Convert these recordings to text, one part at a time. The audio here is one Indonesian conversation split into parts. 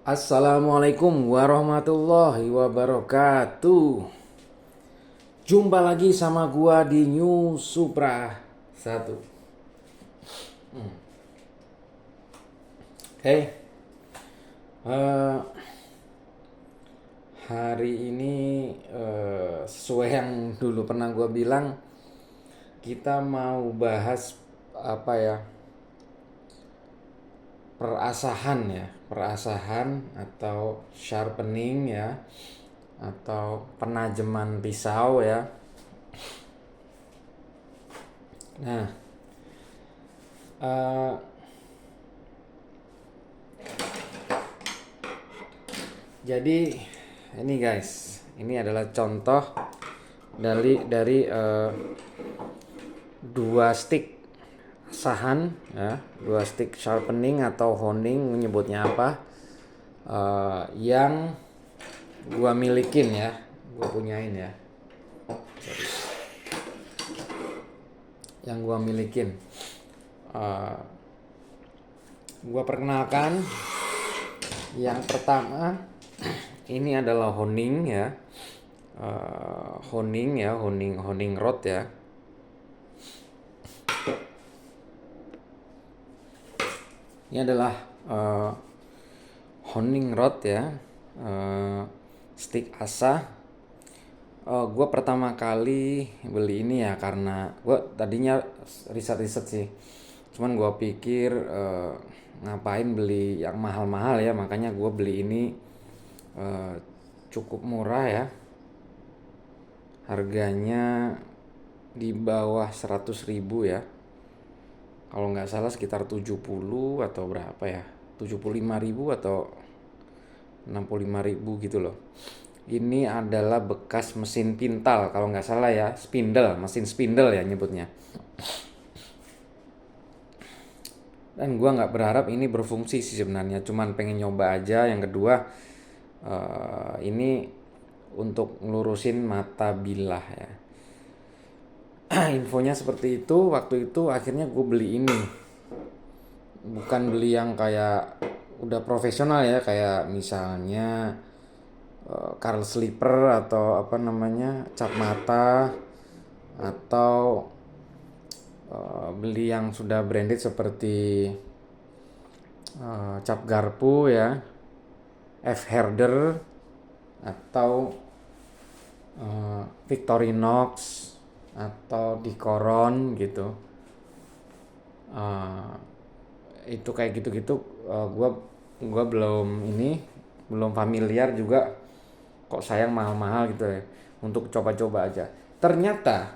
Assalamualaikum warahmatullahi wabarakatuh. Jumpa lagi sama gua di New Supra 1. Hey, eh, hari ini sesuai yang dulu pernah gua bilang, kita mau bahas apa ya? Perasahan atau sharpening ya, atau penajaman pisau ya. Nah, eh, jadi ini guys, ini adalah contoh dari dua stick sahan ya, dua stick sharpening atau honing menyebutnya apa, yang gua milikin ya, gua punyain ya. Yang gua milikin. Gua perkenalkan, yang pertama ini adalah honing ya. Honing rod ya. Ini adalah honing rod ya, stick asah. Gue pertama kali beli ini ya karena gue tadinya riset sih, cuman gue pikir ngapain beli yang mahal-mahal ya, makanya gue beli ini cukup murah ya, harganya di bawah 100.000 ya, kalau nggak salah sekitar 70 atau berapa ya, 75.000 atau 65.000 gitu loh. Ini adalah bekas mesin pintal kalau nggak salah ya, mesin spindle ya nyebutnya. Dan gue nggak berharap ini berfungsi sih sebenarnya, cuman pengen nyoba aja. Yang kedua, ini untuk ngelurusin mata bilah ya. Infonya seperti itu. Waktu itu akhirnya gue beli ini, bukan beli yang kayak udah profesional ya, kayak misalnya Carl Slipper atau apa namanya, cap mata, atau beli yang sudah branded seperti cap garpu ya, F Herder, atau Victorinox, atau Dicoron gitu. Itu kayak gitu-gitu, gua belum familiar juga, kok sayang mahal-mahal gitu ya, untuk coba-coba aja. Ternyata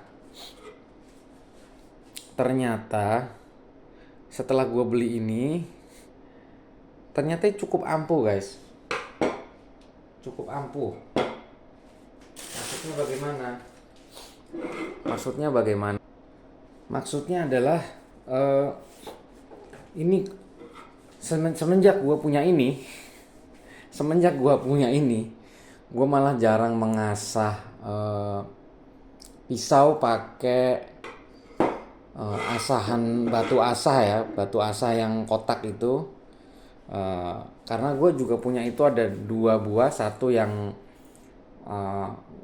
setelah gue beli ini, ternyata cukup ampuh guys, cukup ampuh. Maksudnya bagaimana? Maksudnya adalah, uh, ini semenjak gue punya ini, gue malah jarang mengasah pisau pakai asahan batu asah yang kotak itu. Karena gue juga punya itu ada dua buah, satu yang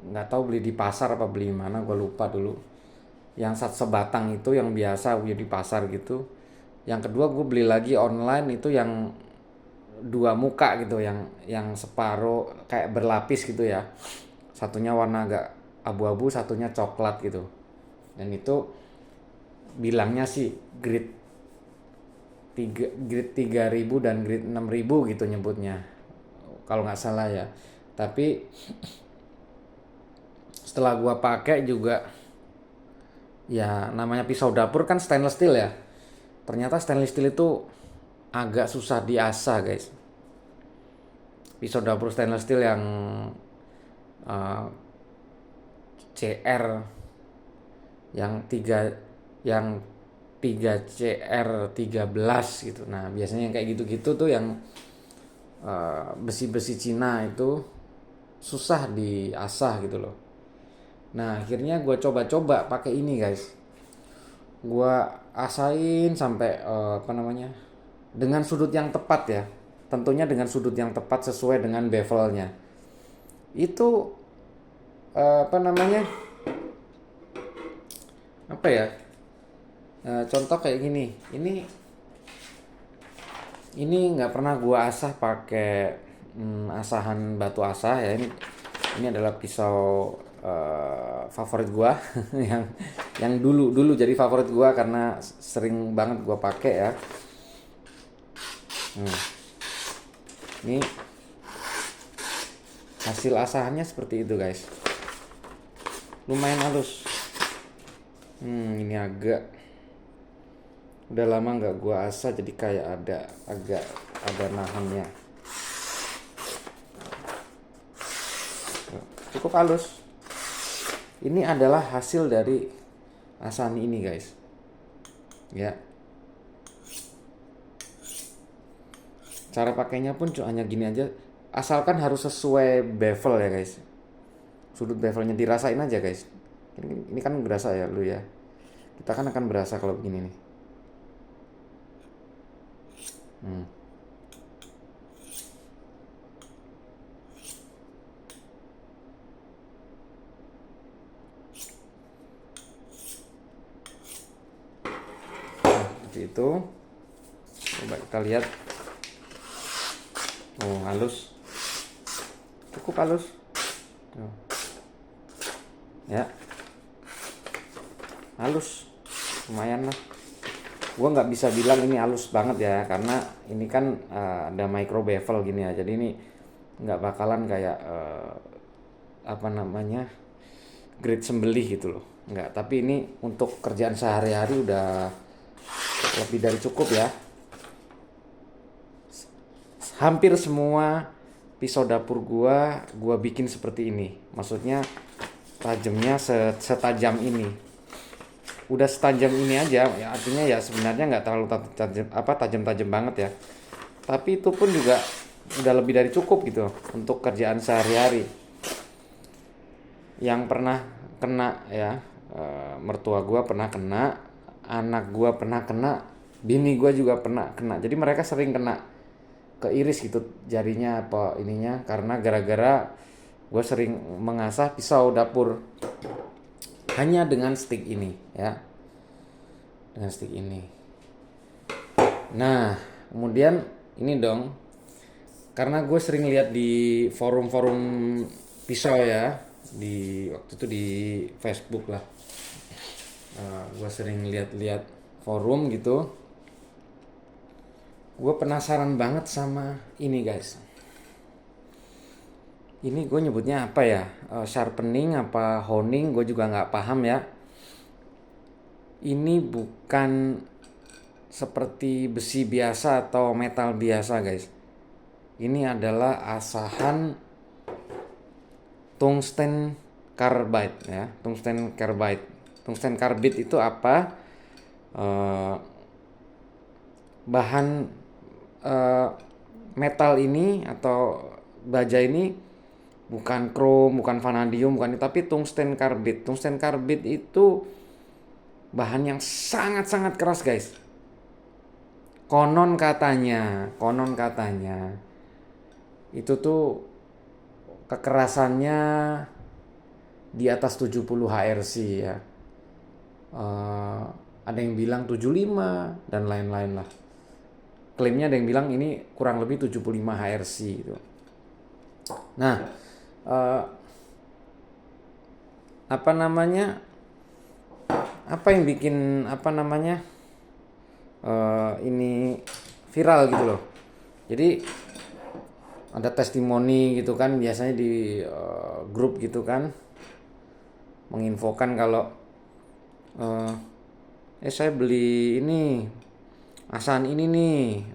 nggak tahu beli di pasar apa beli mana, gue lupa dulu. Yang sebatang itu yang biasa beli di pasar gitu. Yang kedua gue beli lagi online itu yang dua muka gitu, yang separuh kayak berlapis gitu ya. Satunya warna agak abu-abu, satunya coklat gitu. Dan itu bilangnya sih grade 3000 dan grade 6000 gitu nyebutnya, kalau nggak salah ya. Tapi setelah gua pakai juga, ya namanya pisau dapur kan stainless steel ya. Ternyata stainless steel itu agak susah diasah guys. Pisau dapur stainless steel yang uh, CR, yang 3 CR 13 gitu. Nah biasanya yang kayak gitu-gitu tuh, yang besi-besi Cina itu susah diasah gitu loh. Nah akhirnya gue coba-coba pakai ini guys. Gue asain sampai apa namanya, dengan sudut yang tepat ya, tentunya dengan sudut yang tepat sesuai dengan bevelnya. Itu apa namanya, apa ya, contoh kayak gini. Ini nggak pernah gua asah pakai asahan batu asah ya. Ini adalah pisau favorit gua yang dulu jadi favorit gua karena sering banget gua pakai ya. Ini hasil asahannya seperti itu guys, lumayan halus. Ini udah lama nggak gua asah jadi kayak agak ada nahannya. Cukup halus. Ini adalah hasil dari asahan ini guys ya. Cara pakainya pun hanya gini aja, asalkan harus sesuai bevel ya guys. Sudut bevelnya dirasain aja guys. Ini kan berasa ya lu ya. Kita kan akan berasa kalau begini nih. Seperti itu. Coba kita lihat. Oh, halus. Cukup halus. Tuh. Ya. Halus. Lumayan lah. Gua nggak bisa bilang ini halus banget ya, karena ini kan ada micro bevel gini ya. Jadi ini nggak bakalan kayak apa namanya, grade sembelih gitu loh. Nggak, tapi ini untuk kerjaan sehari-hari udah lebih dari cukup ya. Hampir semua pisau dapur gua bikin seperti ini. Maksudnya tajamnya setajam ini. Udah setajam ini aja ya, artinya ya sebenarnya nggak terlalu tajam banget ya. Tapi itu pun juga udah lebih dari cukup gitu untuk kerjaan sehari-hari. Yang pernah kena ya, mertua gua pernah kena, anak gua pernah kena, bini gua juga pernah kena. Jadi mereka sering kena keiris gitu jarinya apa ininya, karena gara-gara gue sering mengasah pisau dapur hanya dengan stick ini ya, dengan stick ini. Nah kemudian ini dong, karena gue sering lihat di forum-forum pisau ya, di waktu itu di Facebook lah, gue sering lihat forum gitu. Gue penasaran banget sama ini guys. Ini gue nyebutnya apa ya, sharpening apa honing, gue juga nggak paham ya. Ini bukan seperti besi biasa atau metal biasa guys. Ini adalah asahan tungsten carbide ya, tungsten carbide. Tungsten carbide itu apa? Bahan metal ini atau baja ini bukan krom, bukan vanadium, bukan, tapi tungsten karbid. Tungsten karbid itu bahan yang sangat-sangat keras guys. Konon katanya itu tuh kekerasannya di atas 70 HRC ya. Ada yang bilang 75 dan lain-lain lah. Klaimnya ada yang bilang ini kurang lebih 75 HRC gitu. Nah, apa namanya? Apa yang bikin ini viral gitu loh. Jadi ada testimoni gitu kan, biasanya di grup gitu kan, menginfokan kalau saya beli ini asahan ini nih,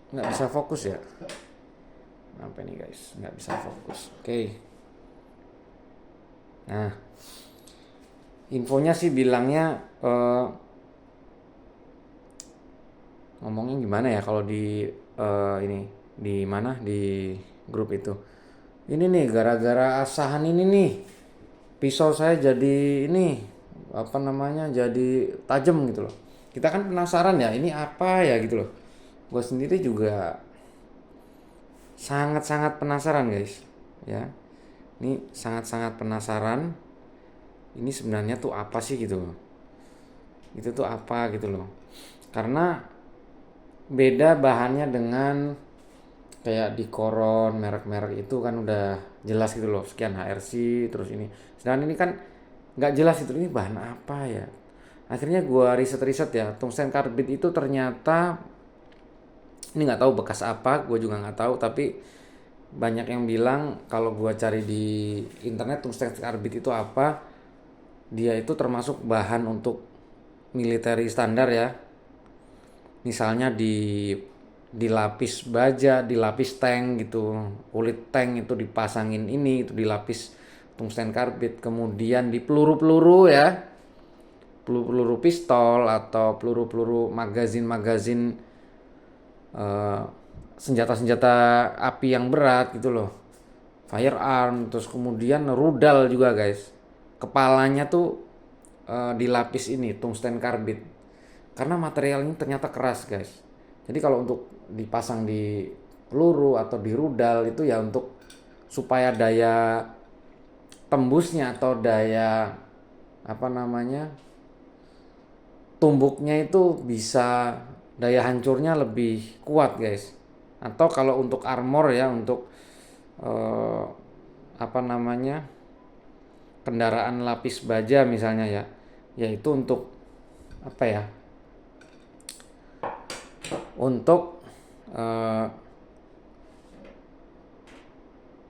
nggak bisa fokus ya. Apa ini guys, nggak bisa fokus. Oke. Nah, infonya sih bilangnya ngomongnya gimana ya kalau di ini di mana di grup itu. Ini nih gara-gara asahan ini nih pisau saya jadi ini apa namanya, jadi tajam gitu loh. Kita kan penasaran ya, ini apa ya gitu loh. Gue sendiri juga sangat-sangat penasaran guys, ya. Ini sangat-sangat penasaran. Ini sebenarnya tuh apa sih gitu loh. Itu tuh apa gitu loh. Karena beda bahannya dengan kayak di koron merek-merek itu kan udah jelas gitu loh, sekian HRC terus ini. Sedangkan ini kan nggak jelas itu, ini bahan apa ya. Akhirnya gua riset-riset ya, tungsten karbit itu ternyata ini nggak tahu bekas apa, gue juga nggak tahu, tapi banyak yang bilang kalau gua cari di internet tungsten karbit itu apa, dia itu termasuk bahan untuk military standar ya. Misalnya di lapis baja, di lapis tank gitu, kulit tank itu dipasangin ini, itu dilapis tungsten karbit. Kemudian di peluru-peluru ya, peluru-peluru pistol atau peluru-peluru magazin-magazin, eh, senjata-senjata api yang berat gitu loh, firearm. Terus kemudian rudal juga guys, kepalanya tuh dilapis ini tungsten karbit karena materialnya ternyata keras guys. Jadi kalau untuk dipasang di peluru atau di rudal itu ya untuk supaya daya tembusnya atau daya apa namanya, tumbuknya itu bisa, daya hancurnya lebih kuat guys. Atau kalau untuk armor ya, untuk eh, apa namanya, kendaraan lapis baja misalnya ya, yaitu untuk apa ya, untuk eh,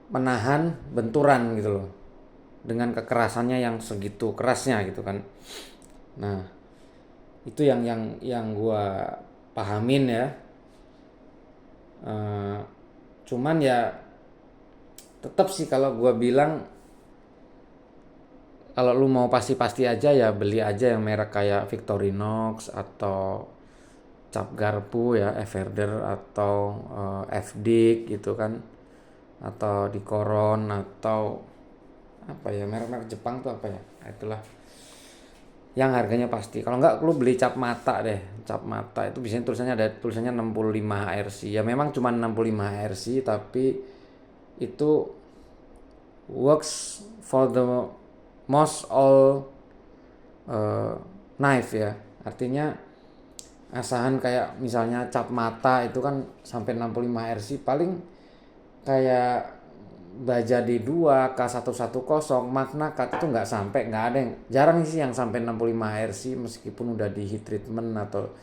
menahan benturan gitu loh, dengan kekerasannya yang segitu kerasnya gitu kan. Nah itu yang gua pahamin ya. Eh, Cuman ya tetap sih kalau gua bilang, kalau lu mau pasti-pasti aja ya beli aja yang merek kayak Victorinox atau Cap Garpu ya, Everder atau FDIC gitu kan, atau di Koron atau apa ya, merek-merek Jepang tuh apa ya. Nah, itulah yang harganya pasti. Kalau enggak lu beli cap mata deh. Cap mata itu biasanya tulisannya 65 HRC. Ya memang cuma 65 HRC tapi itu works for the most all knife ya. Artinya asahan kayak misalnya cap mata itu kan sampai 65 HRC, paling kayak baja D2 K110 Magna Cut itu nggak ada yang, jarang sih yang sampai 65 HRC meskipun udah di heat treatment atau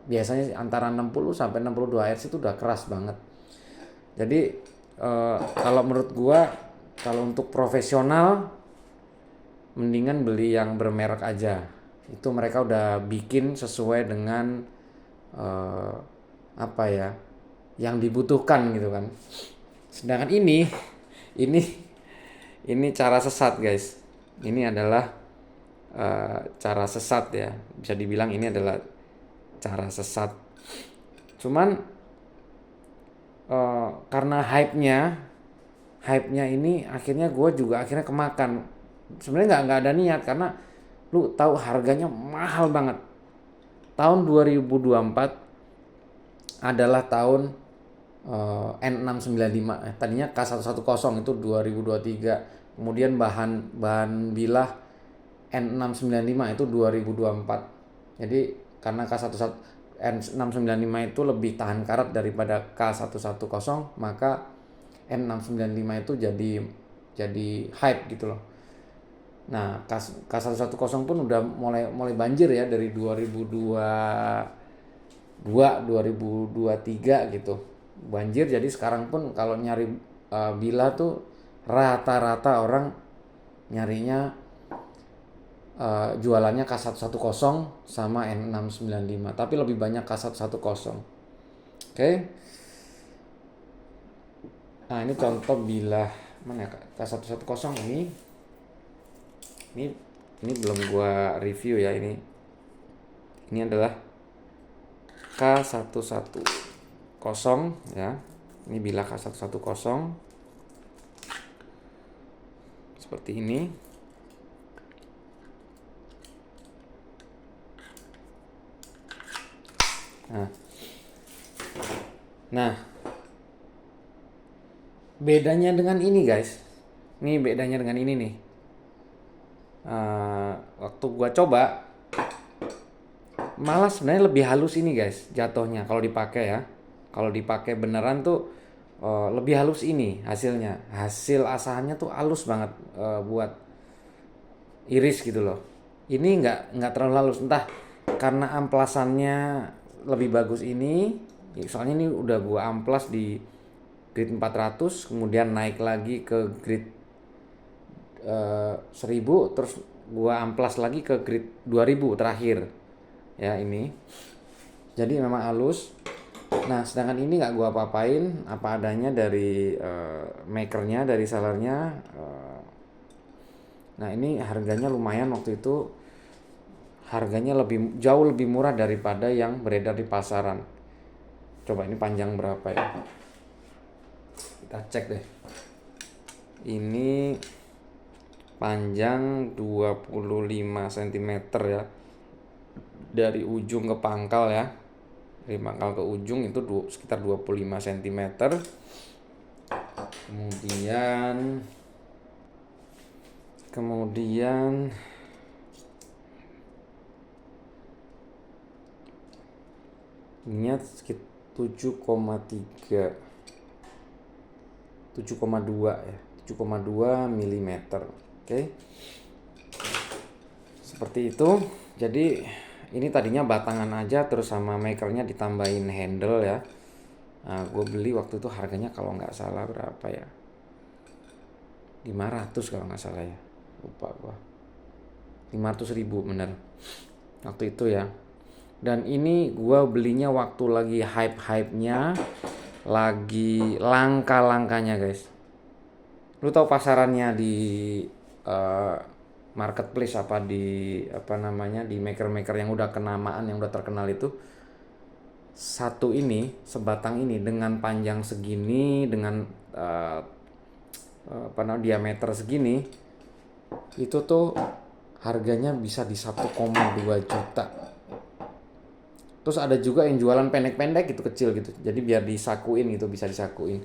biasanya antara 60 sampai 62 HRC itu udah keras banget. Jadi kalau menurut gua, kalau untuk profesional mendingan beli yang bermerek aja. Itu mereka udah bikin sesuai dengan eh, apa ya, yang dibutuhkan gitu kan. Sedangkan ini ini cara sesat guys. Ini adalah cara sesat ya. Bisa dibilang ini adalah cara sesat. Cuman karena hype-nya ini akhirnya gue juga akhirnya kemakan. Sebenarnya nggak ada niat, karena lu tahu harganya mahal banget. Tahun 2024 adalah tahun N695, tadinya K110 itu 2023, kemudian bahan bilah N695 itu 2024. Jadi karena N695 itu lebih tahan karat daripada K110, maka N695 itu jadi hype gitu loh. Nah, K110 pun udah mulai banjir ya dari 2022 2023 gitu. Banjir, jadi sekarang pun kalau nyari bila tuh rata-rata orang nyarinya jualannya K110 sama N695, tapi lebih banyak K110. Oke. Nah, ini contoh bilah mana ya, K110 ini. Ini belum gua review ya ini. Ini adalah K110 ya. Ini bilah K110 seperti ini. Nah, nah bedanya dengan ini guys, ini bedanya dengan ini nih. Waktu gua coba, malah sebenarnya lebih halus ini guys jatuhnya kalau dipakai ya. Kalau dipakai beneran tuh lebih halus ini hasilnya. Hasil asahannya tuh halus banget buat iris gitu loh. Ini nggak terlalu halus, entah karena amplasannya lebih bagus ini. Soalnya ini udah gua amplas di grid 400, kemudian naik lagi ke grid 1000, terus gua amplas lagi ke grid 2000 terakhir ya ini. Jadi memang halus. Nah sedangkan ini nggak gua apa-apain, apa adanya dari makernya, dari sellernya. Nah ini harganya lumayan waktu itu, harganya jauh lebih murah daripada yang beredar di pasaran. Coba ini panjang berapa ya, kita cek deh. Ini panjang 25 cm ya, dari ujung ke pangkal ya, dari pangkal ke ujung itu sekitar 25 cm. Kemudian ininya sekitar 7,3 7,2 ya, 7,2 mm. Oke. Seperti itu. Jadi ini tadinya batangan aja, terus sama makernya ditambahin handle ya. Nah, gue beli waktu itu harganya kalau nggak salah berapa ya, 500 kalau nggak salah ya, lupa gue, 500.000 bener waktu itu ya. Dan ini gue belinya waktu lagi hype-hypenya, lagi langka-langkanya guys. Lu tahu pasarannya di marketplace apa di apa namanya, di maker-maker yang udah kenamaan, yang udah terkenal itu, satu ini, sebatang ini dengan panjang segini, dengan apa namanya, diameter segini, itu tuh harganya bisa di 1,2 juta. Terus ada juga yang jualan pendek-pendek gitu, kecil gitu, jadi biar disakuin gitu, bisa disakuin.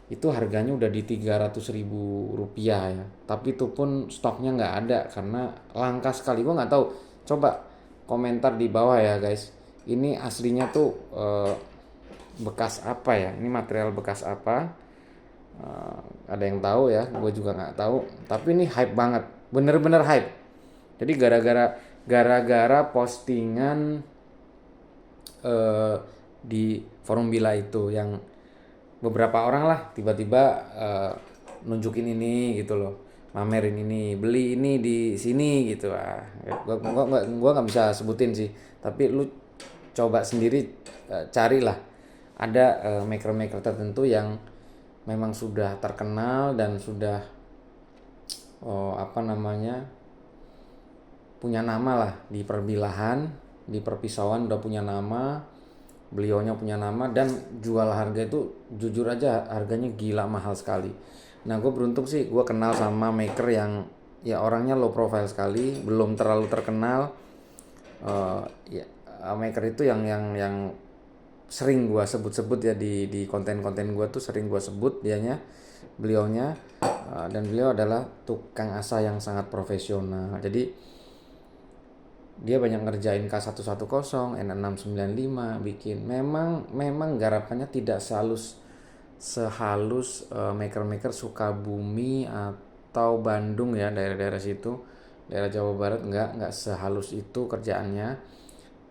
Itu harganya udah di 300.000 rupiah ya, tapi itu pun stoknya nggak ada karena langka sekali. Gue nggak tahu, coba komentar di bawah ya guys, ini aslinya tuh bekas apa ya, ini material bekas apa. Ada yang tahu ya, gue juga nggak tahu, tapi ini hype banget, bener-bener hype. Jadi gara-gara postingan di forum Bila itu, yang beberapa orang lah tiba-tiba nunjukin ini gitu loh, mamerin ini, beli ini di sini gitu. Gua nggak bisa sebutin sih, tapi lu coba sendiri carilah, ada maker-maker tertentu yang memang sudah terkenal dan sudah apa namanya, punya nama lah di perbilahan, di perpisauan udah punya nama, beliaunya punya nama, dan jual harga itu jujur aja harganya gila mahal sekali. Nah gue beruntung sih, gue kenal sama maker yang ya orangnya low profile sekali, belum terlalu terkenal. Ya, maker itu yang sering gue sebut-sebut ya di konten-konten gue tuh, sering gue sebut beliaunya. Dan beliau adalah tukang asa yang sangat profesional. Jadi dia banyak ngerjain K110, N695, bikin. Memang garapannya tidak sehalus maker-maker Sukabumi atau Bandung ya, daerah-daerah situ, daerah Jawa Barat, nggak sehalus itu kerjaannya.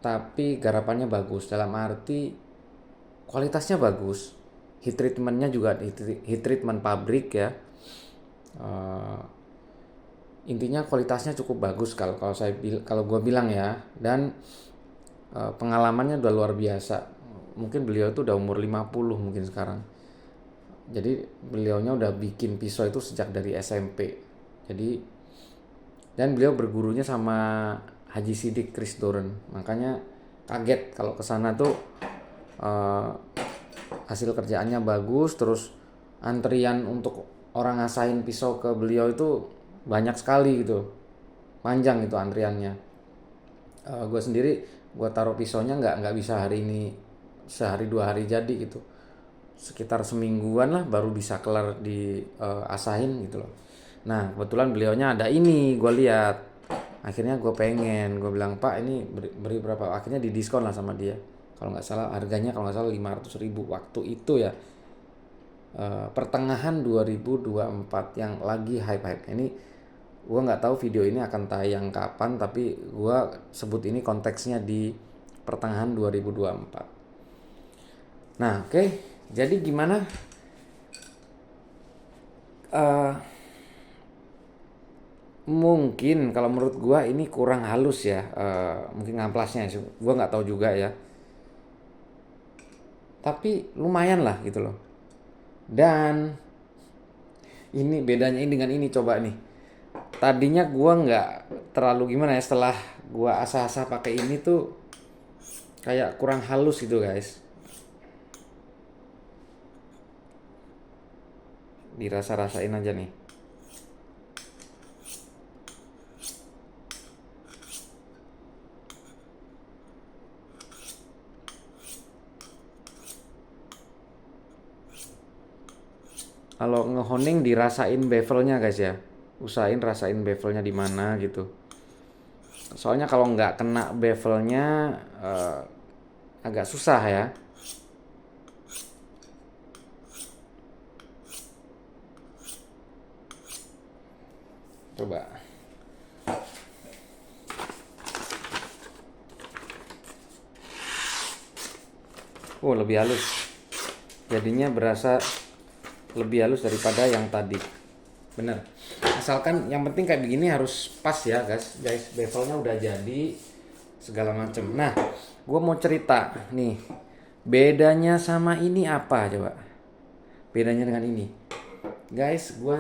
Tapi garapannya bagus, dalam arti kualitasnya bagus, heat treatmentnya juga heat treatment pabrik ya. Intinya kualitasnya cukup bagus kalau gue bilang ya. Dan pengalamannya udah luar biasa. Mungkin beliau itu udah umur 50 mungkin sekarang. Jadi beliaunya udah bikin pisau itu sejak dari SMP. Jadi, dan beliau bergurunya sama Haji Sidik Chris Doren. Makanya kaget kalau kesana tuh hasil kerjaannya bagus. Terus antrian untuk orang ngasain pisau ke beliau itu banyak sekali gitu, panjang itu antriannya. Gue sendiri gue taruh pisaunya nggak bisa hari ini sehari 2 hari jadi gitu, sekitar semingguan lah baru bisa kelar di asahin gitu loh. Nah kebetulan beliaunya ada ini, gue lihat, akhirnya gue pengen, gue bilang pak ini beri berapa, akhirnya didiskon lah sama dia, kalau nggak salah harganya kalau nggak salah 500.000 waktu itu ya. Pertengahan 2024 yang lagi hype-hype ini. Gue nggak tahu video ini akan tayang kapan, tapi gue sebut ini konteksnya di pertengahan 2024. Nah oke, jadi gimana? Eh, Mungkin kalau menurut gue ini kurang halus ya, mungkin ngamplasnya sih, gue nggak tahu juga ya. Tapi lumayan lah gitu loh. Dan ini bedanya ini dengan ini, coba nih. Tadinya gua nggak terlalu gimana ya, setelah gua asah-asah pakai ini tuh kayak kurang halus gitu guys. Dirasa-rasain aja nih. Kalau ngehoning dirasain bevelnya guys ya. Usahain rasain bevelnya di mana gitu. Soalnya kalau nggak kena bevelnya agak susah ya. Coba. Oh lebih halus. Jadinya berasa lebih halus daripada yang tadi. Bener. Asalkan yang penting kayak begini harus pas ya guys. Bevelnya udah jadi segala macem. Nah, gue mau cerita nih. Bedanya sama ini apa coba? Bedanya dengan ini. Guys, gua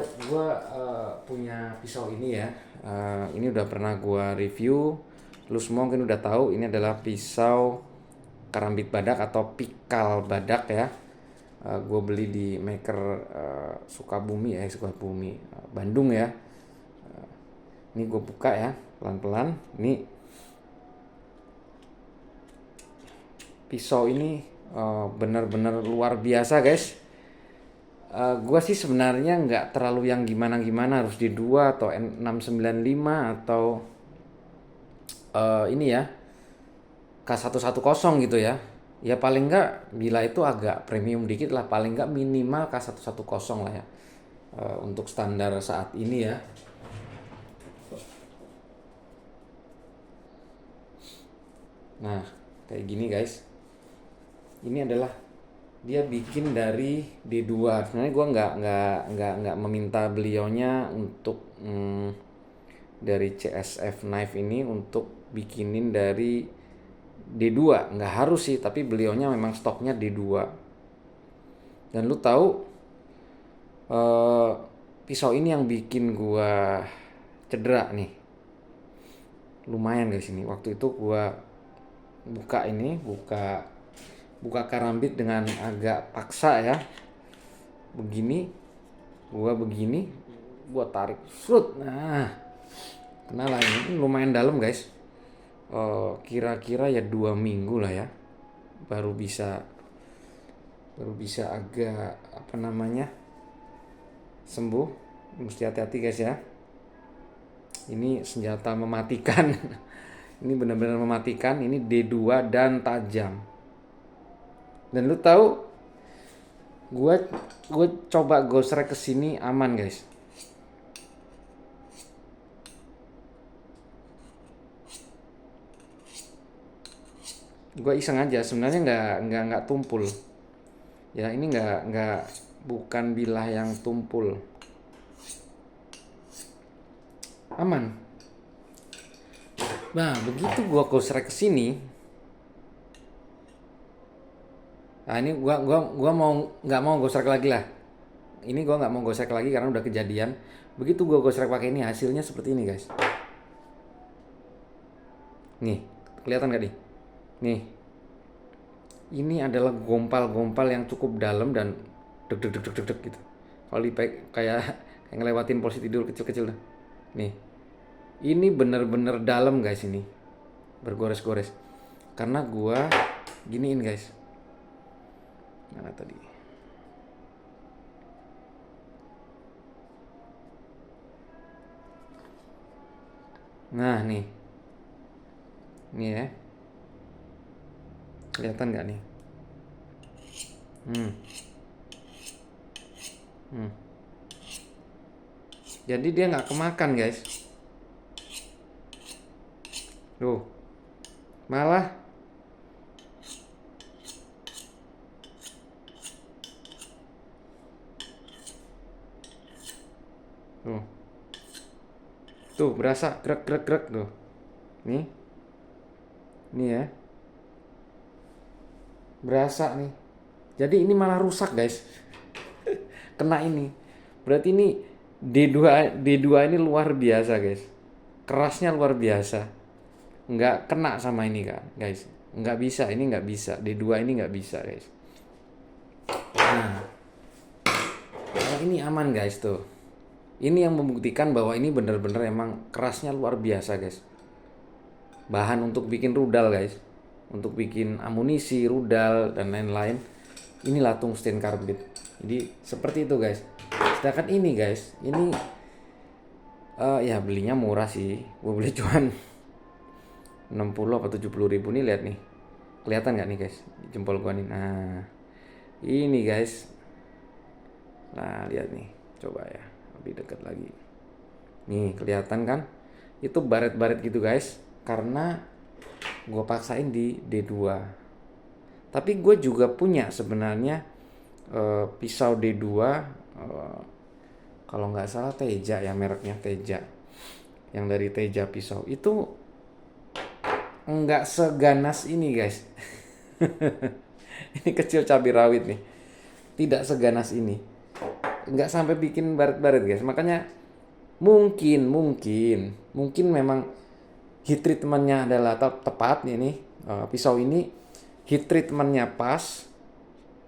punya pisau ini ya. Ini udah pernah gua review. Lu semua mungkin udah tahu ini adalah pisau karambit badak atau pikal badak ya. Gue beli di Maker Sukabumi ya, Sukabumi Bandung ya. Ini gue buka ya pelan-pelan. Ini pisau ini benar-benar luar biasa guys. Gue sih sebenarnya nggak terlalu yang gimana-gimana harus di 2 atau N695 atau ini ya K110 gitu ya. Ya paling nggak bila itu agak premium dikit lah, paling nggak minimal K110 lah ya, untuk standar saat ini ya. Nah kayak gini guys, ini adalah dia bikin dari D2. Sebenarnya gue nggak meminta beliaunya untuk dari CSF knife ini untuk bikinin dari D2, nggak harus sih, tapi beliaunya memang stoknya D2. Dan lu tahu pisau ini yang bikin gua cedera nih lumayan guys. Ini waktu itu gua buka karambit dengan agak paksa ya, begini gua tarik frut, nah kena lah. Ini lumayan dalam guys. Kira-kira ya 2 minggu lah ya baru bisa agak apa namanya sembuh. Mesti hati-hati guys ya, ini senjata mematikan. Ini benar-benar mematikan. Ini D2 dan tajam. Dan lu tahu gue coba gosrek ke sini aman guys. Gue iseng aja, sebenarnya nggak tumpul ya. Ini nggak bukan bilah yang tumpul, aman. Nah begitu gue gosrek ke sini, nah ini gua mau nggak mau gosrek lagi lah. Ini gue nggak mau gosrek lagi karena udah kejadian. Begitu gue gosrek pakai ini, hasilnya seperti ini guys. Nih kelihatan gak nih? Nih, ini adalah gompal-gompal yang cukup dalam dan deg deg deg deg deg gitu. Kalau kayak ngelewatin posisi tidur kecil-kecil dah. Nih, ini bener-bener dalam guys ini. bergores-gores. Karena gua giniin guys. Mana tadi? Nah nih, nih ya, kelihatan nggak nih? Hmm, hmm. Jadi dia nggak kemakan guys. Tuh, malah tuh, tuh berasa grek grek grek tuh. Nih, nih ya, berasa nih. Jadi ini malah rusak guys. Kena ini. Berarti ini D2 ini luar biasa guys. Kerasnya luar biasa. Nggak kena sama ini kan guys. Nggak bisa, ini nggak bisa. D2 ini nggak bisa guys. Nah, kalau ini aman guys tuh. Ini yang membuktikan bahwa ini bener-bener emang kerasnya luar biasa guys. Bahan untuk bikin rudal guys. Untuk bikin amunisi, rudal, dan lain-lain. Inilah tungsten karbit. Jadi seperti itu guys. Sedangkan ini guys, ini ya belinya murah sih. Gue beli cuman 60 atau 70 ribu nih, lihat nih. Kelihatan nggak nih guys, jempol gua nih. Nah, ini guys. Nah, lihat nih. Coba ya, lebih dekat lagi. Nih, kelihatan kan? Itu baret-baret gitu guys. Karena gua paksain di D2. Tapi gue juga punya sebenarnya pisau D2, kalau nggak salah Teja ya, mereknya Teja. Yang dari Teja pisau itu nggak seganas ini guys. Ini kecil cabai rawit nih, tidak seganas ini, nggak sampai bikin baret-baret guys. Makanya mungkin memang heat treatmentnya adalah tepat ini. Pisau ini heat treatmentnya pas,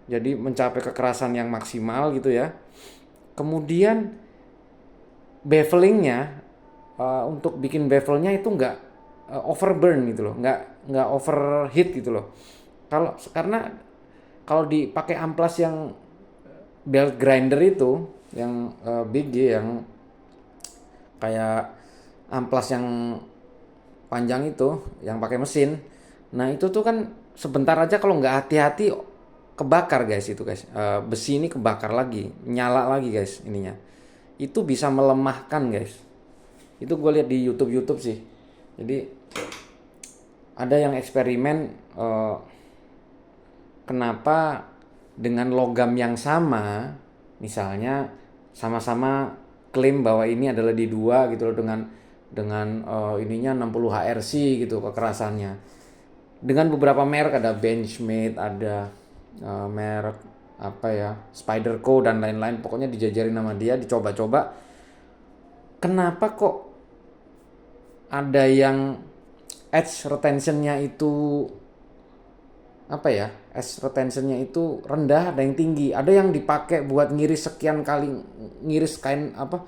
jadi mencapai kekerasan yang maksimal gitu ya. Kemudian bevelingnya, untuk bikin bevelnya itu nggak overburn gitu loh, nggak overheat gitu loh. Karena kalau dipakai amplas yang belt grinder itu, yang big G, yang kayak amplas yang panjang itu, yang pakai mesin, nah itu tuh kan sebentar aja kalau nggak hati-hati kebakar guys itu guys. Besi ini kebakar lagi, nyala lagi guys ininya. Itu bisa melemahkan guys. Itu gue lihat di YouTube sih. Jadi ada yang eksperimen, kenapa dengan logam yang sama, misalnya sama-sama klaim bahwa ini adalah D2 gitu loh, dengan ininya 60 HRC gitu kekerasannya. Dengan beberapa merek, ada Benchmade, ada merek apa ya, Spyderco dan lain-lain, pokoknya dijajarin nama dia, dicoba-coba. Kenapa kok ada yang edge retentionnya itu apa ya, edge retentionnya itu rendah, ada yang tinggi, ada yang dipakai buat ngiris sekian kali, ngiris kain apa,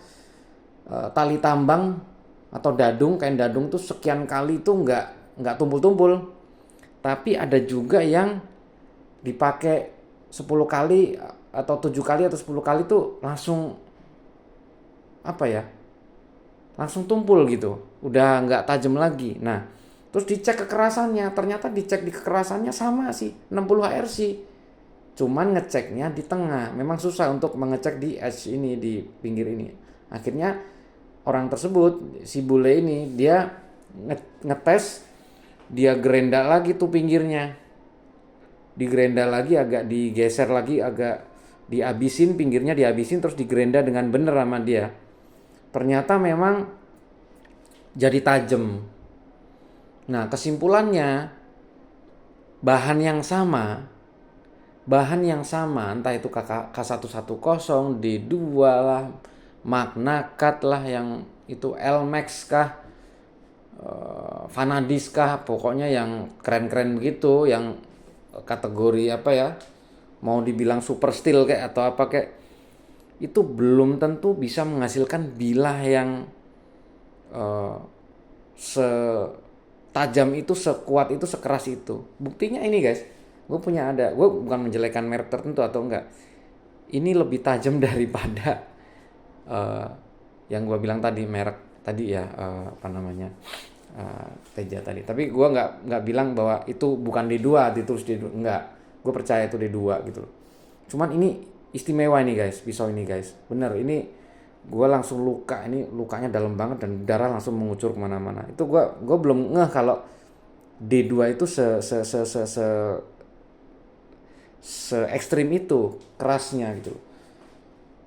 tali tambang atau kain dadung tuh sekian kali tuh nggak tumpul-tumpul. Tapi ada juga yang dipakai 10 kali atau 7 kali atau 10 kali tuh langsung apa ya, langsung tumpul gitu, udah nggak tajam lagi. Nah, terus dicek kekerasannya, ternyata dicek di kekerasannya sama sih, 60 HRC. Cuman ngeceknya di tengah, memang susah untuk mengecek di edge ini, di pinggir ini. Akhirnya orang tersebut, si bule ini, dia ngetes, dia gerenda lagi tuh pinggirnya, digerenda lagi, agak digeser lagi, agak dihabisin, pinggirnya dihabisin, terus digerenda dengan bener sama dia. Ternyata memang jadi tajam. Nah, kesimpulannya bahan yang sama, entah itu K110, D2 lah, Magnacat lah, yang itu Elmex kah, Vanadis kah, pokoknya yang keren-keren begitu, yang kategori apa ya, mau dibilang super steel kayak atau apa kayak, itu belum tentu bisa menghasilkan bilah yang tajam itu, sekuat itu, sekeras itu. Buktinya ini guys, gue bukan menjelekkan merek tertentu atau enggak. Ini lebih tajam daripada eh, yang gue bilang tadi, merek tadi ya, apa namanya, Teja tadi. Tapi gue nggak bilang bahwa itu bukan D2, ditulis D2, enggak. Gue percaya itu D2 gitu loh. Cuman ini istimewa ini guys, pisau ini guys. Bener, ini gue langsung luka, ini lukanya dalam banget dan darah langsung mengucur kemana-mana. Itu gue belum ngeh kalau D2 itu se ekstrim itu kerasnya gitu.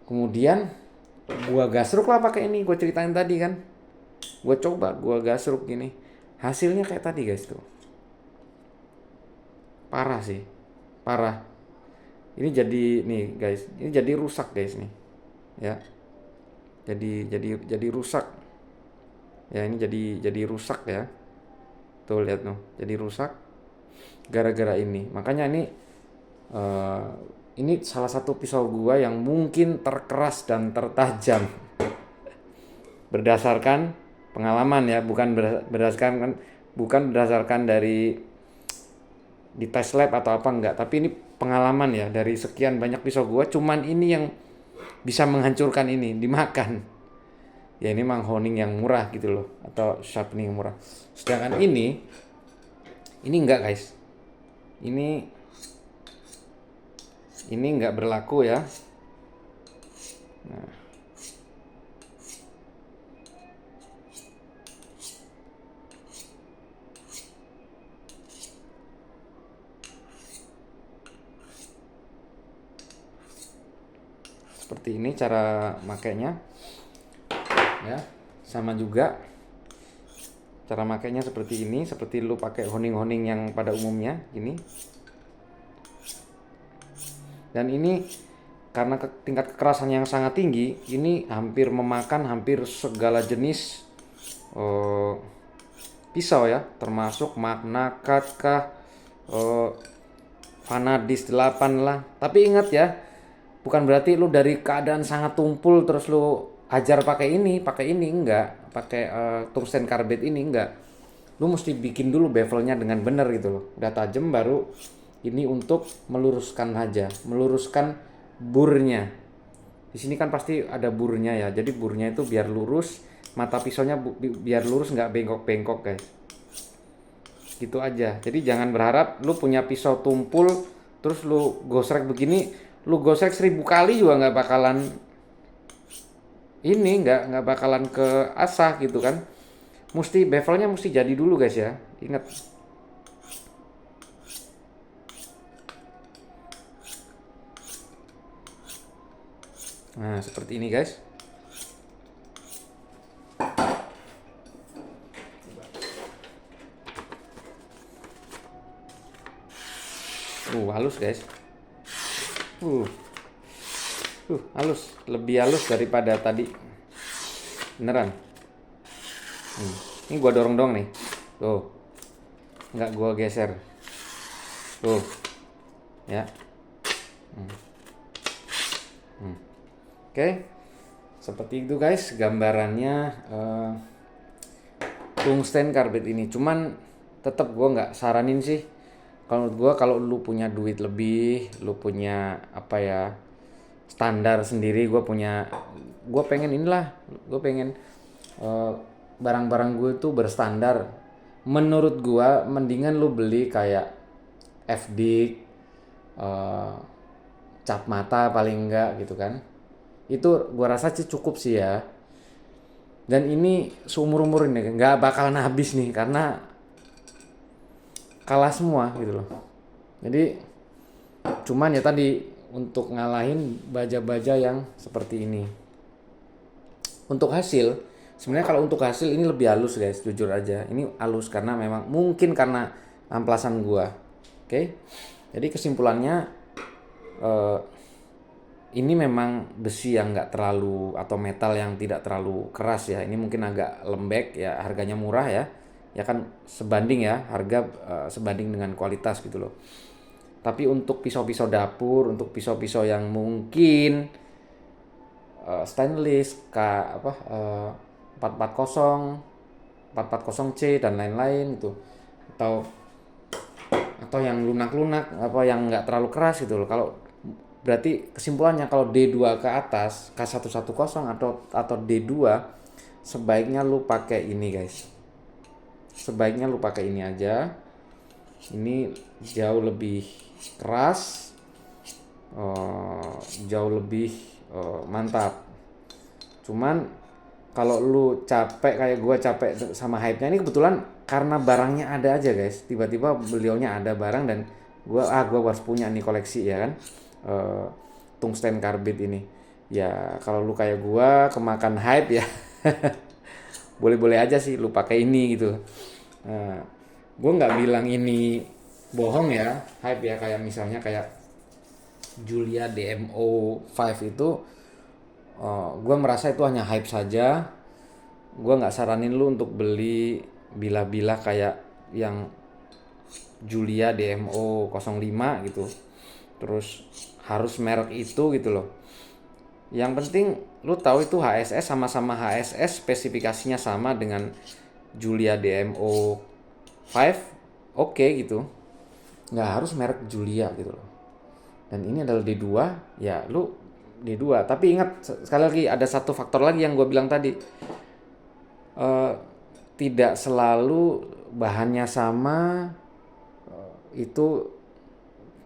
Kemudian gue gasruk lah pakai ini, gue ceritain tadi kan. Gue coba, gue gasruk gini, hasilnya kayak tadi guys tuh. Parah sih, parah. Ini jadi nih guys, ini jadi rusak guys nih, ya. Jadi rusak. Ya ini jadi rusak ya. Tuh lihat tuh, jadi rusak gara-gara ini. Makanya eh, ini salah satu pisau gua yang mungkin terkeras dan tertajam berdasarkan pengalaman ya, bukan berdasarkan dari di tes lab atau apa enggak, tapi ini pengalaman ya, dari sekian banyak pisau gua cuman ini yang bisa menghancurkan ini dimakan. Ya ini memang honing yang murah gitu loh, atau sharpening yang murah. Sedangkan ini enggak guys. Ini enggak berlaku ya. Nah, seperti ini cara makainya ya. Sama juga cara makainya seperti ini, seperti lu pakai honing-honing yang pada umumnya gini. Dan ini karena tingkat kekerasan yang sangat tinggi, ini hampir memakan hampir segala jenis eh, pisau ya, termasuk Magna Cut kah, eh, Vanadis 8 lah. Tapi ingat ya, bukan berarti lu dari keadaan sangat tumpul terus lu ajar pakai ini enggak, pakai tungsten carbide ini enggak. Lu mesti bikin dulu bevelnya dengan benar gitu loh. Udah tajam baru ini untuk meluruskan aja, meluruskan burnya. Di sini kan pasti ada burnya ya. Jadi burnya itu biar lurus, mata pisaunya biar lurus, nggak bengkok-bengkok guys. Gitu aja. Jadi jangan berharap lu punya pisau tumpul terus lu gosrek begini, lu gosrek 1000 kali juga nggak bakalan ini, nggak bakalan ke asah gitu kan. Mesti bevelnya mesti jadi dulu guys ya. Ingat. Nah, seperti ini guys. Halus guys. Halus, lebih halus daripada tadi. Beneran. Ini gua dorong dong nih. Tuh. Nggak gua geser. Tuh. Ya. Oke. Seperti itu guys gambarannya tungsten carbide ini. Cuman tetap gua nggak saranin sih. Kalau menurut gua, kalau lu punya duit lebih, lu punya apa ya, standar sendiri, gue pengen inilah, gue pengen barang-barang gue tuh berstandar. Menurut gue mendingan lu beli kayak FD, cap mata paling enggak gitu kan. Itu gue rasa sih cukup sih ya. Dan ini seumur-umur ini nggak bakalan habis nih, karena kalah semua gitu loh. Jadi cuman ya tadi, untuk ngalahin baja-baja yang seperti ini. Untuk hasil, sebenarnya kalau untuk hasil ini lebih halus guys, jujur aja. Ini halus karena memang mungkin karena amplasan gua. Oke. Jadi kesimpulannya ini memang besi yang nggak terlalu, atau metal yang tidak terlalu keras ya. Ini mungkin agak lembek ya, harganya murah ya. Ya kan sebanding ya, harga sebanding dengan kualitas gitu loh. Tapi untuk pisau-pisau dapur, untuk pisau-pisau yang mungkin stainless 440 440C dan lain-lain gitu, atau yang lunak-lunak, apa yang nggak terlalu keras gitu loh. Kalau berarti kesimpulannya kalau D2 ke atas, K110 atau D2, sebaiknya lu pakai ini guys. Sebaiknya lu pakai ini aja. Ini jauh lebih keras, jauh lebih mantap. Cuman kalau lu capek kayak gua capek sama hype-nya, ini kebetulan karena barangnya ada aja guys. Tiba-tiba beliaunya ada barang dan gua harus punya nih koleksi ya kan. Tungsten carbide ini. Ya kalau lu kayak gua kemakan hype ya. Boleh-boleh aja sih lu pakai ini gitu. Gue nggak bilang ini bohong ya, hype ya, kayak misalnya kayak Julia DMO 5 itu, gue merasa itu hanya hype saja. Gue nggak saranin lu untuk beli bila-bila kayak yang Julia DMO 05 gitu, terus harus merek itu gitu loh. Yang penting lu tahu itu HSS, sama-sama HSS, spesifikasinya sama dengan Julia DMO 5, oke gitu. Nggak harus merek Julia gitu loh. Dan ini adalah D2, ya lu D2. Tapi ingat sekali lagi, ada satu faktor lagi yang gue bilang tadi. Tidak selalu bahannya sama, itu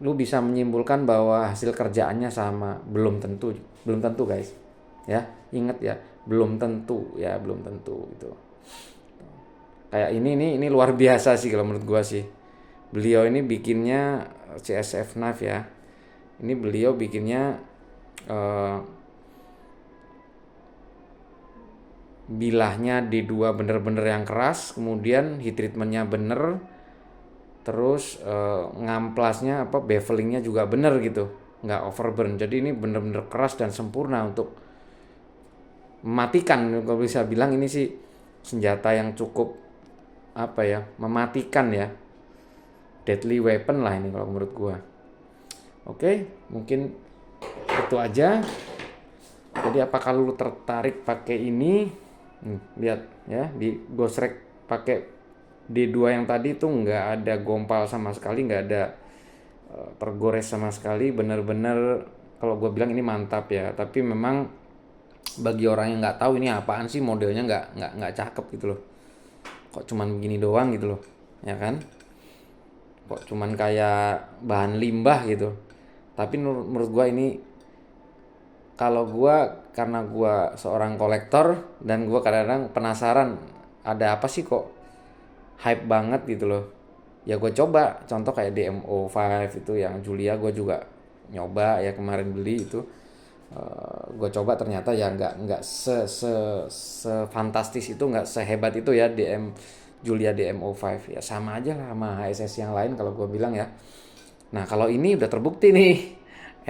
lu bisa menyimpulkan bahwa hasil kerjaannya sama. Belum tentu guys. Ya, ingat ya, belum tentu gitu. Kayak ini luar biasa sih kalau menurut gua sih. Beliau ini bikinnya CSF Knife ya. Ini beliau bikinnya bilahnya D2 bener-bener yang keras, kemudian heat treatmentnya bener, terus ngamplasnya bevelingnya juga bener gitu, nggak overburn. Jadi ini bener-bener keras dan sempurna untuk mematikan. Kalau bisa bilang ini sih senjata yang cukup mematikan ya, deadly weapon lah ini kalau menurut gua. Oke, mungkin itu aja. Jadi apakah lu tertarik pakai ini? Lihat ya, di Ghost Rec pakai D2 yang tadi tuh nggak ada gompal sama sekali, nggak ada tergores sama sekali. Bener-bener kalau gue bilang ini mantap ya. Tapi memang bagi orang yang nggak tahu ini apaan sih, modelnya nggak cakep gitu loh. Kok cuman begini doang gitu loh, ya kan? Kok cuman kayak bahan limbah gitu. Tapi menurut gue ini, kalau gue, karena gue seorang kolektor dan gue kadang-kadang penasaran ada apa sih kok hype banget gitu loh. Ya gue coba, contoh kayak DMO 5 itu yang Julia, gue juga nyoba ya kemarin beli itu. Gue coba ternyata ya nggak se fantastis itu, nggak sehebat itu ya Julia DMO 5. Ya sama aja lah sama HSS yang lain kalau gue bilang ya. Nah kalau ini udah terbukti nih,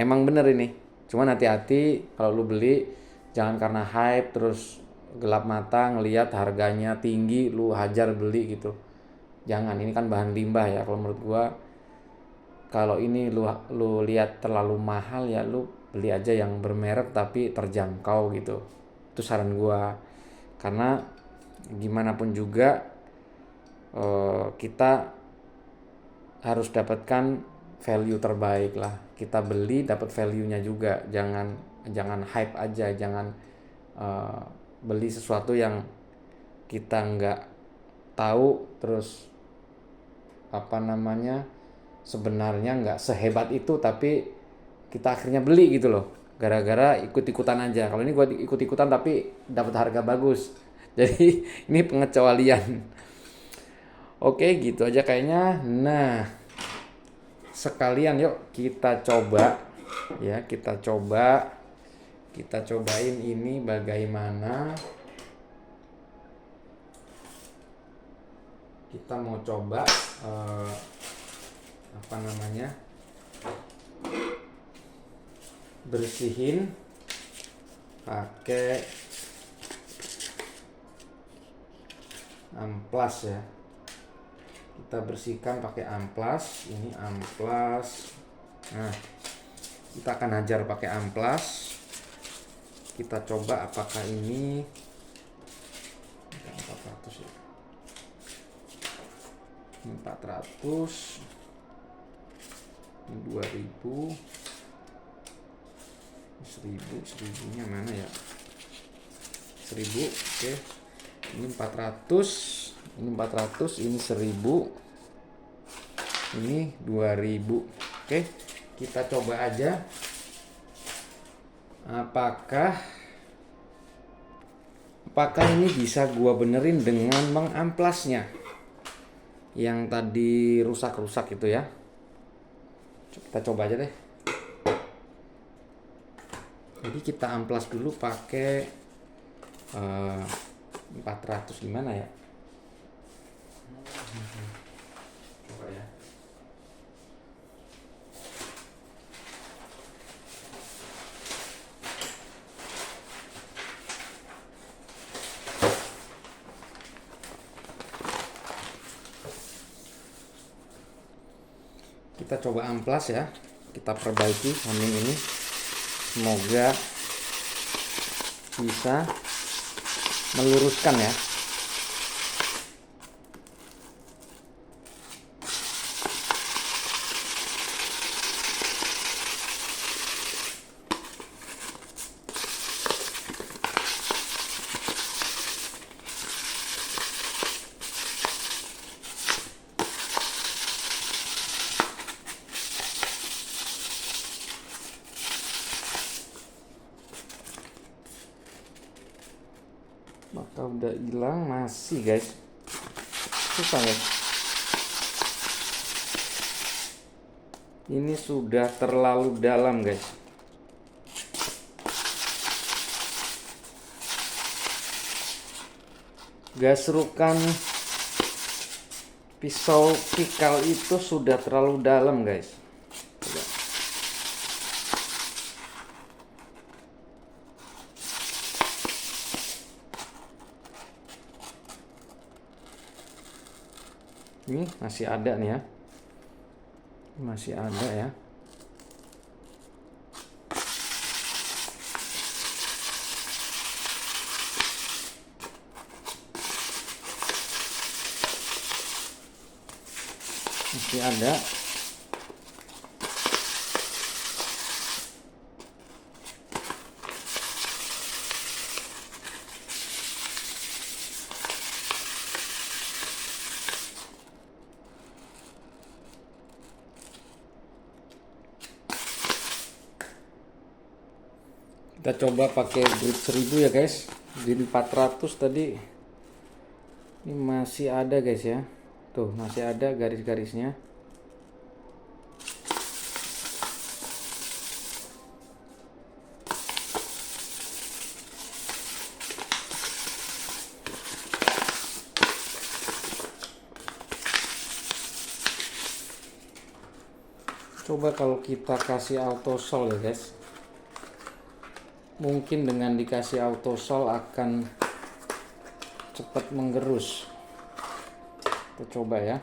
emang bener ini. Cuman hati-hati kalau lu beli, jangan karena hype terus gelap mata ngelihat harganya tinggi lu hajar beli gitu. Jangan, ini kan bahan limbah ya. Kalau menurut gua, kalau ini lu lihat terlalu mahal ya lu beli aja yang bermerek tapi terjangkau gitu. Itu saran gua. Karena gimana pun juga kita harus dapatkan value terbaik lah. Kita beli dapat value-nya juga. Jangan hype aja, jangan beli sesuatu yang kita nggak tahu, terus sebenarnya nggak sehebat itu, tapi kita akhirnya beli gitu loh, gara-gara ikut-ikutan aja. Kalau ini gue ikut-ikutan tapi dapat harga bagus. Jadi ini pengecualian. Oke, gitu aja kayaknya. Nah, sekalian yuk kita coba ya, kita cobain ini bagaimana. Kita mau coba bersihin pakai amplas ya. Kita bersihkan pakai amplas. Ini amplas. Nah, kita akan hajar pakai amplas. Kita coba apakah ini 400 ya. Ini 400. Ini 2000. 1000 nya mana ya? 1000. Oke. Ini 400. Ini 400. Ini 1000. Ini 2000. Oke. Kita coba aja. Apakah ini bisa gua benerin dengan mengamplasnya yang tadi rusak-rusak itu ya. Kita coba aja deh. Jadi kita amplas dulu pakai 400 gimana ya? Coba ya. Kita coba amplas ya, kita perbaiki sounding ini, semoga bisa meluruskan ya. Maka udah hilang, masih guys, susah guys. Ini sudah terlalu dalam guys. Gasrukan pisau pikal itu sudah terlalu dalam guys. Ini masih ada nih ya, masih ada ya. Masih ada. Kita coba pakai grit 1000 ya guys. Jadi 400 tadi. Ini masih ada guys ya. Tuh, masih ada garis-garisnya. Coba kalau kita kasih auto sol ya guys. Mungkin dengan dikasih auto sol akan cepat menggerus. Kita coba ya.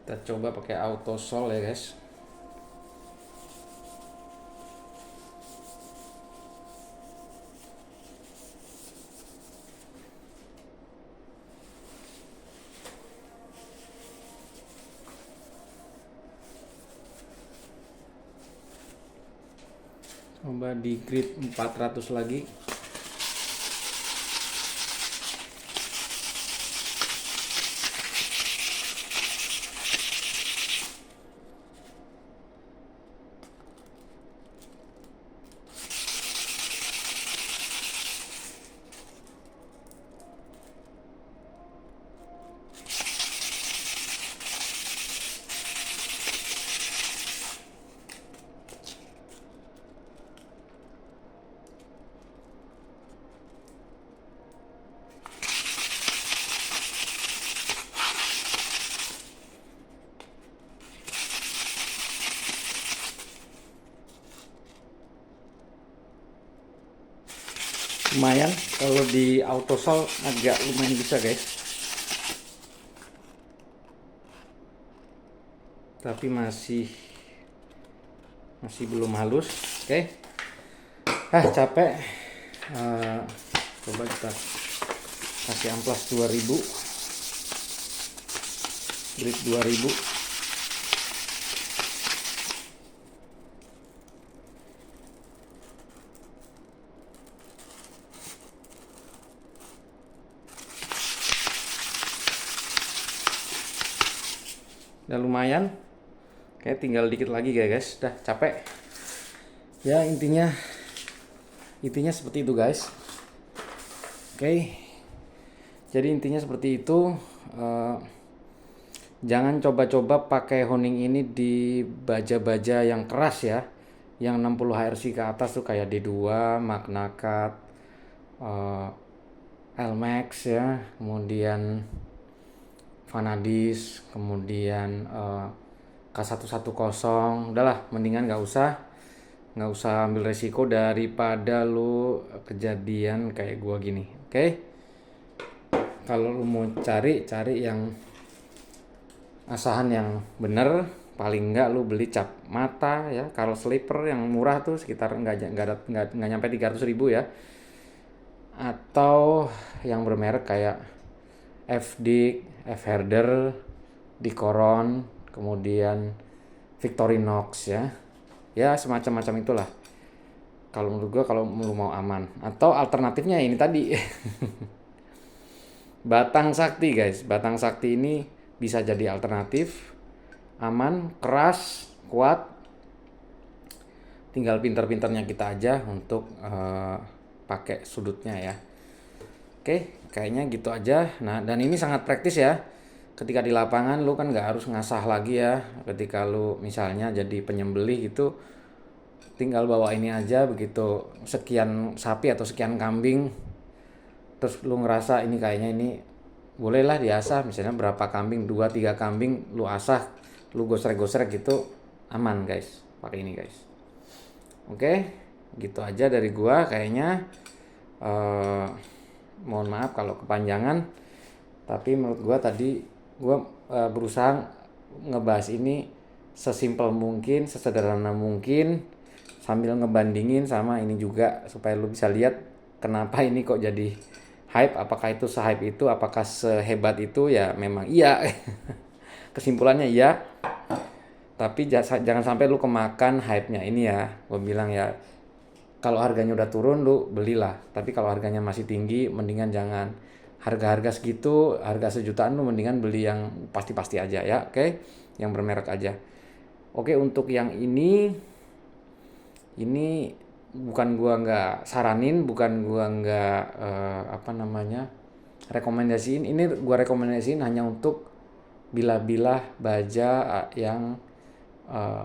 Kita coba pakai auto sol ya guys. Coba di grid 400 lagi. lumayan kalau di autosol agak lumayan bisa guys, tapi masih belum halus. Oke. Capek. Coba kita kasih amplas 2000, grit 2000. Udah lumayan. Oke, tinggal dikit lagi guys. Udah capek. Ya intinya seperti itu guys. Oke. Jadi intinya seperti itu. Jangan coba-coba pakai honing ini di baja-baja yang keras ya. Yang 60 HRC ke atas tuh kayak D2, Magna Cut, L-Max ya, kemudian Vanadis, kemudian K110. Udahlah, mendingan nggak usah ambil resiko daripada lu kejadian kayak gua gini. Oke. Kalau lu mau cari yang asahan yang bener, paling nggak lu beli cap mata ya, Carl Slipper yang murah tuh sekitar nggak nyampe 300.000 ya, atau yang bermerek kayak FD, F-Herder, Dicoron, kemudian Victorinox ya semacam-macam itulah. Kalau menurut gue, kalau lu mau aman, atau alternatifnya ini tadi Batang Sakti guys. Batang Sakti ini bisa jadi alternatif, aman, keras, kuat. Tinggal pinter-pinternya kita aja untuk pakai sudutnya ya. Oke, kayaknya gitu aja. Nah, dan ini sangat praktis ya. Ketika di lapangan lu kan nggak harus ngasah lagi ya. Ketika lu misalnya jadi penyembelih gitu, tinggal bawa ini aja, begitu sekian sapi atau sekian kambing, terus lu ngerasa ini kayaknya ini bolehlah diasah, misalnya berapa kambing, 2-3 kambing lu asah, lu gosrek-gosrek gitu, aman guys pakai ini guys. Oke, gitu aja dari gua kayaknya. Mohon maaf kalau kepanjangan, tapi menurut gua tadi gua berusaha ngebahas ini sesimpel mungkin, sesederhana mungkin, sambil ngebandingin sama ini juga supaya lu bisa lihat kenapa ini kok jadi hype. Apakah itu se-hype itu, apakah sehebat itu? Ya memang iya. Kesimpulannya iya. Tapi jangan sampai lu kemakan hype-nya ini ya. Gue bilang ya, kalau harganya udah turun lu belilah. Tapi kalau harganya masih tinggi, mendingan jangan. Harga-harga segitu, harga sejutaan lu mendingan beli yang pasti-pasti aja ya. Oke? Yang bermerek aja. Oke, untuk yang ini bukan gua nggak saranin, bukan gua nggak rekomendasiin. Ini gua rekomendasiin hanya untuk bilah-bilah baja yang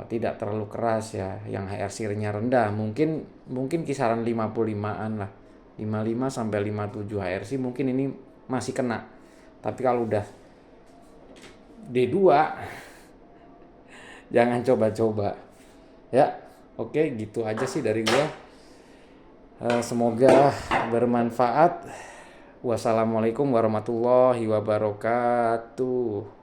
tidak terlalu keras ya, yang HRC-nya rendah, mungkin kisaran 55-an lah, 55 sampai 57 HRC mungkin ini masih kena. Tapi kalau udah D2 jangan coba-coba ya. Oke, gitu aja sih dari gua. Semoga bermanfaat. Wassalamualaikum warahmatullahi wabarakatuh.